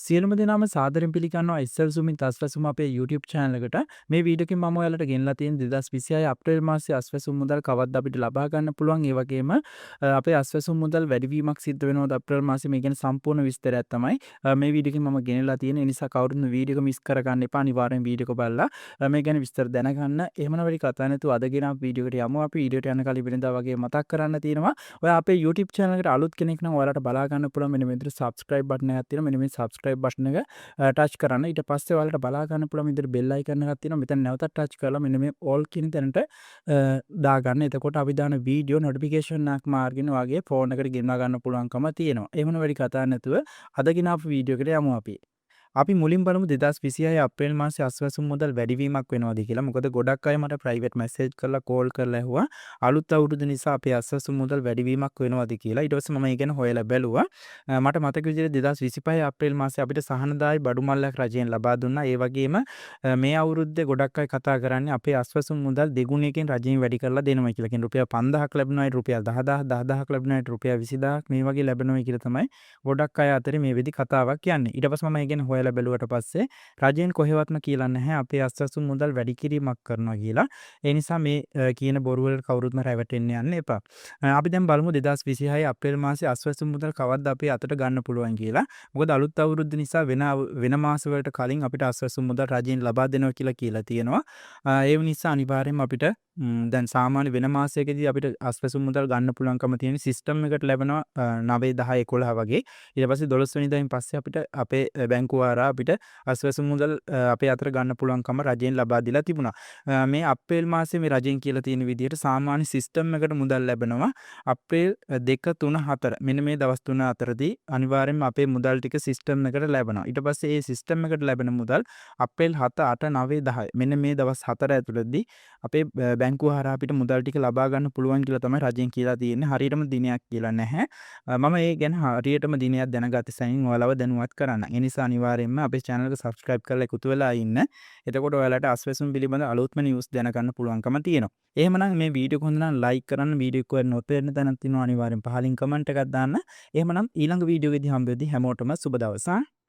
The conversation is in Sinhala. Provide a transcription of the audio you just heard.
සියලුම දෙනාම සාදරයෙන් පිළිගන්නවා ඉස්සල් සුමින් අස්වැසුම අපේ YouTube channel එකට. මේ වීඩියෝ එකෙන් මම ඔයාලට ගෙනලා තියෙන 2026 අප්‍රේල් මාසයේ අස්වැසුම් මුදල් කවද්ද අපිට ලබා ගන්න පුළුවන්. ඒ වගේම අපේ අස්වැසුම් මුදල් වැඩිවීමක් සිද්ධ වෙනවද අප්‍රේල් මාසයේ මේ ගැන සම්පූර්ණ විස්තරයක් තමයි මේ වීඩියෝ එකෙන් මම ගෙනලා තියෙන්නේ. ඒ නිසා කවුරුත් මේ වීඩියෝ එක මිස් කරගන්න එපා. අනිවාර්යෙන් වීඩියෝ එක බලලා මේ ගැන විස්තර දැනගන්න. එහෙමනම් වැඩි කතා නැතුව අද ගෙන අපි වීඩියෝ එකට යමු. අපි වීඩියෝ එකට යන කලින් වෙනදා වගේ මතක් කරන්න තියෙනවා. ඔයා අපේ YouTube channel එකට අලුත් කෙනෙක් නම් ඔයාලට බලා ගන්න පුළුවන් මෙන්න මේ විදිහට subscribe button එකක් තියෙනවා. මෙන්න මේ subscribe button එක ටච් කරන්න. ඊට පස්සේ ඔයාලට බලා ගන්න පුළුවන් විදිහට bell icon එකක් තියෙනවා. මෙතන නැවතත් ටච් කරලා මෙන්න මේ all කියන තැනට දාගන්න. එතකොට අපි දාන වීඩියෝ notification එකක් මාර්ගෙන් ඔයාගේ ෆෝන් එකට ගෙන්වා ගන්න පුළුවන්කම තියෙනවා. එහෙම වැඩි කතා නැතුව අද ගෙන අපි වීඩියෝ එකට යමු අපි. අපි මුලින් බලමු 2026 අප්‍රේල් මාසයේ අස්වැසුම් මුදල් වැඩිවීමක් වෙනවද කියලා. මොකද ගොඩක් අය මට ප්‍රයිවට් මැසේජ් කරලා කෝල් කරලා ඇහුවා අලුත් අවුරුදු නිසා අපේ අස්වැසුම් මුදල් වැඩිවීමක් වෙනවද කියලා. ඊට පස්සේ මම ඒ ගැන හොයලා බැලුවා. මට මතක විදිහට 2025 අප්‍රේල් මාසයේ අපිට සහනදායි බඩු මල්ලක් රජයෙන් ලබා දුන්නා. ඒ වගේම මේ අවුරුද්දේ ගොඩක් අය කතා කරන්නේ අපේ අස්වැසුම් මුදල් දෙගුණයකින් රජයෙන් වැඩි කරලා දෙනවා කියලා. කියන්නේ රුපියල් 5000ක් ලැබෙනවායි රුපියල් 10000 10000ක් ලැබෙනවායි රුපියල් 20000ක් මේ වගේ ලැබෙනවා කියලා තමයි ගොඩක් අය අතරේ මේ විදි කතාවක් යන්නේ. ඊට පස්සේ මම ඒ ගැන හොයලා බැලුවට පස්සේ රජයෙන් කොහෙවත්ම කියලා නැහැ අපේ අස්වැසුම් මුදල් වැඩි කිරීමක් කරනවා කියලා. ඒ නිසා මේ කියන බොරු වලට කවුරුත්ම රැවටෙන්න යන්න එපා. අපි දැන් බලමු 2026 අප්‍රේල් මාසයේ අස්වැසුම් මුදල් කවද්ද අපේ අතට ගන්න පුළුවන් කියලා. මොකද අලුත් අවුරුද්ද නිසා වෙන මාස වලට කලින් අපිට අස්වැසුම් මුදල් රජයෙන් ලබා දෙනවා කියලා තියෙනවා. ඒ නිසා අනිවාර්යයෙන්ම අපිට දැන් සාමාන්‍ය වෙන මාසයකදී අපිට අස්වැසුම් මුදල් ගන්න පුළුවන්කම තියෙන සිස්ටම් එකට ලැබෙනවා 9 10 11 වගේ. ඊට පස්සේ 12 වෙනිදායින් පස්සේ අපිට අපේ බැංකුව හරහා අපිට අස්වැසුම් මුදල් අපේ අතට ගන්න පුළුවන්කම රජයෙන් ලබා දීලා තිබුණා. මේ අප්‍රේල් මාසයේ මේ රජයෙන් කියලා තියෙන විදිහට සාමාන්‍ය සිස්ටම් එකට මුදල් ලැබෙනවා අප්‍රේල් 2 3 4 මෙන්න මේ දවස් තුන අතරදී අනිවාර්යයෙන්ම අපේ මුදල් ටික සිස්ටම් එකට ලැබෙනවා. ඊට පස්සේ මේ සිස්ටම් එකට ලැබෙන මුදල් අප්‍රේල් 7 8 9 10 මෙන්න මේ දවස් 4 ඇතුළතදී අපේ බැංකුව හරහා අපිට මුදල් ටික ලබා ගන්න පුළුවන් කියලා තමයි රජයෙන් කියලා තියෙන්නේ. හරියටම දිනයක් කියලා නැහැ. මම ඒ ගැන හරියටම දිනයක් දැනගත සැනින් ඔයාලව දැනුවත් කරන්න. ඒ නිසා අනිවාර්යයෙන්ම අපේ channel එක subscribe කරලා එකතු වෙලා ඉන්න. එතකොට ඔයාලට අස්වැසුම් පිළිබඳ අලුත්ම news දැනගන්න පුළුවන්කම තියෙනවා. එහෙමනම් මේ වීඩියෝ එක හොඳ නම් like කරන්න. වීඩියෝ එක නොතේරෙන තැනක් තියෙනවා අනිවාර්යෙන් පහලින් comment එකක් දාන්න. එහෙමනම් ඊළඟ වීඩියෝ එකේදී හම්බ වෙද්දී හැමෝටම සුබ දවසක්.